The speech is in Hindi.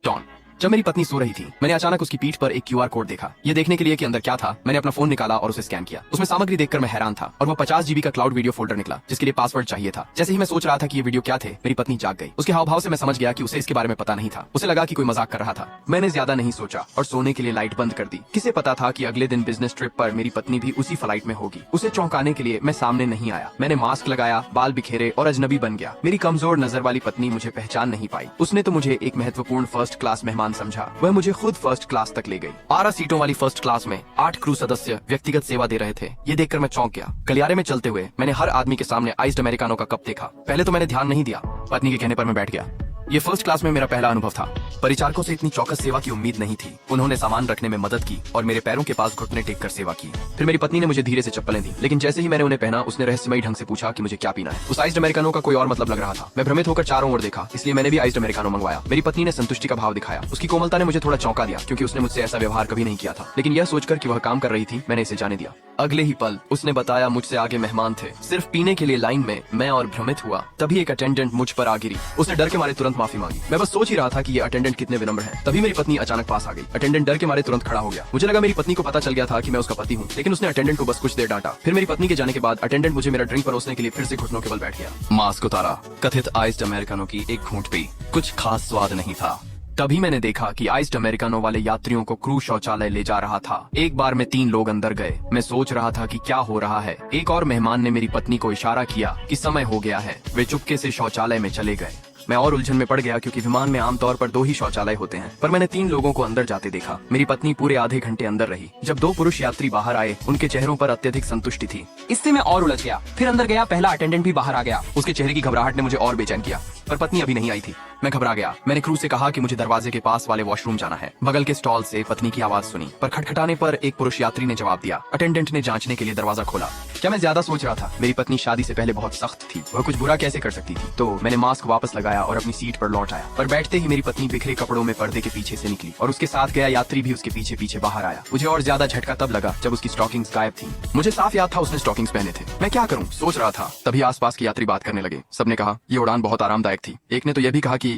डॉन। जब मेरी पत्नी सो रही थी, मैंने अचानक उसकी पीठ पर एक क्यूआर कोड देखा। ये देखने के लिए कि अंदर क्या था, मैंने अपना फोन निकाला और उसे स्कैन किया। उसमें सामग्री देखकर मैं हैरान था और वो 50 GB का क्लाउड वीडियो फोल्डर निकला, जिसके लिए पासवर्ड चाहिए था। जैसे ही मैं सोच रहा था कि ये वीडियो क्या थे, मेरी पत्नी जाग गई। उसके हाव भाव से मैं समझ गया कि उसे इसके बारे में पता नहीं था। उसे लगा कि कोई मजाक कर रहा था। मैंने ज्यादा नहीं सोचा और सोने के लिए लाइट बंद कर दी। किसे पता था कि अगले दिन बिजनेस ट्रिप पर मेरी पत्नी भी उसी फ्लाइट में होगी। उसे चौंकाने के लिए मैं सामने नहीं आया। मैंने मास्क लगाया, बाल बिखेरे और अजनबी बन गया। मेरी कमजोर नजर वाली पत्नी मुझे पहचान नहीं पाई। उसने तो मुझे एक महत्वपूर्ण फर्स्ट क्लास मेहमान समझा। वह मुझे खुद फर्स्ट क्लास तक ले गई। 12 सीटों वाली फर्स्ट क्लास में 8 क्रू सदस्य व्यक्तिगत सेवा दे रहे थे। ये देखकर मैं चौंक गया। गलियारे में चलते हुए मैंने हर आदमी के सामने आइस्ड अमेरिकानो का कप देखा। पहले तो मैंने ध्यान नहीं दिया। पत्नी के कहने पर मैं बैठ गया। ये फर्स्ट क्लास में मेरा पहला अनुभव था। परिचारकों से इतनी चौकस सेवा की उम्मीद नहीं थी। उन्होंने सामान रखने में मदद की और मेरे पैरों के पास घुटने टेक कर सेवा की। फिर मेरी पत्नी ने मुझे धीरे से चप्पलें दी, लेकिन जैसे ही मैंने उन्हें पहना, उसने रहस्यमयी ढंग से पूछा कि मुझे क्या पीना है। उस आइस्ड अमेरिकानो का कोई और मतलब लग रहा था। मैं भ्रमित होकर चारों ओर देखा, इसलिए मैंने भी आइस्ड अमेरिकानो मंगवाया। मेरी पत्नी ने संतुष्टि का भाव दिखाया। उसकी कोमलता ने मुझे थोड़ा चौंका दिया, क्योंकि उसने मुझसे ऐसा व्यवहार कभी नहीं किया था। लेकिन यह सोचकर कि वह काम कर रही थी, मैंने इसे जाने दिया। अगले ही पल उसने बताया मुझसे आगे मेहमान थे। सिर्फ पीने के लिए लाइन में मैं और भ्रमित हुआ। तभी एक अटेंडेंट मुझ पर आ गिरी। उसने डर के मारे तुरंत माफी मांगी। मैं बस सोच ही रहा था कि ये अटेंडेंट कितने विनम्र हैं। तभी मेरी पत्नी अचानक पास आ गई। अटेंडेंट डर के मारे तुरंत खड़ा हो गया। मुझे लगा मेरी पत्नी को पता चल गया था कि मैं उसका पति हूँ, लेकिन उसने अटेंडेंट को बस कुछ देर डांटा। फिर मेरी पत्नी के जाने के बाद अटेंडेंट मुझे मेरा ड्रिंक परोसने के लिए फिर से घुटनों के बल बैठ गया। मास्क उतारा, कथित आइस्ड अमेरिकानो की एक घूंट पी। कुछ खास स्वाद नहीं था। तभी मैंने देखा कि आइस्ड अमेरिकानो वाले यात्रियों को क्रू शौचालय ले जा रहा था। एक बार में 3 लोग अंदर गए। मैं सोच रहा था कि क्या हो रहा है। एक और मेहमान ने मेरी पत्नी को इशारा किया कि समय हो गया है। वे चुपके से शौचालय में चले गए। मैं और उलझन में पड़ गया, क्योंकि विमान में आमतौर पर 2 ही शौचालय होते हैं, पर मैंने 3 लोगों को अंदर जाते देखा। मेरी पत्नी पूरे आधे घंटे अंदर रही। जब 2 पुरुष यात्री बाहर आए, उनके चेहरों पर अत्यधिक संतुष्टि थी। इससे मैं और उलझ गया। फिर अंदर गया, पहला अटेंडेंट भी बाहर आ गया। उसके चेहरे की घबराहट ने मुझे और बेचैन किया, पर पत्नी अभी नहीं आई थी। मैं घबरा गया। मैंने क्रू से कहा कि मुझे दरवाजे के पास वाले वॉशरूम जाना है। बगल के स्टॉल से पत्नी की आवाज सुनी, पर खटखटाने पर एक पुरुष यात्री ने जवाब दिया। अटेंडेंट ने जांचने के लिए दरवाजा खोला। क्या मैं ज्यादा सोच रहा था? मेरी पत्नी शादी से पहले बहुत सख्त थी। वह कुछ बुरा कैसे कर सकती थी? तो मैंने मास्क वापस लगाया और अपनी सीट पर लौट आया। पर बैठते ही मेरी पत्नी बिखरे कपड़ों में पर्दे के पीछे से निकली और उसके साथ गया यात्री भी उसके पीछे पीछे बाहर आया। मुझे और ज्यादा झटका तब लगा जब उसकी स्टॉकिंग्स गायब थी। मुझे साफ याद था उसने स्टॉकिंग्स पहने थे। मैं क्या करूं सोच रहा था। तभी आसपास के यात्री बात करने लगे। सबने कहा ये उड़ान बहुत आरामदायक थी। एक ने तो यह भी कहा कि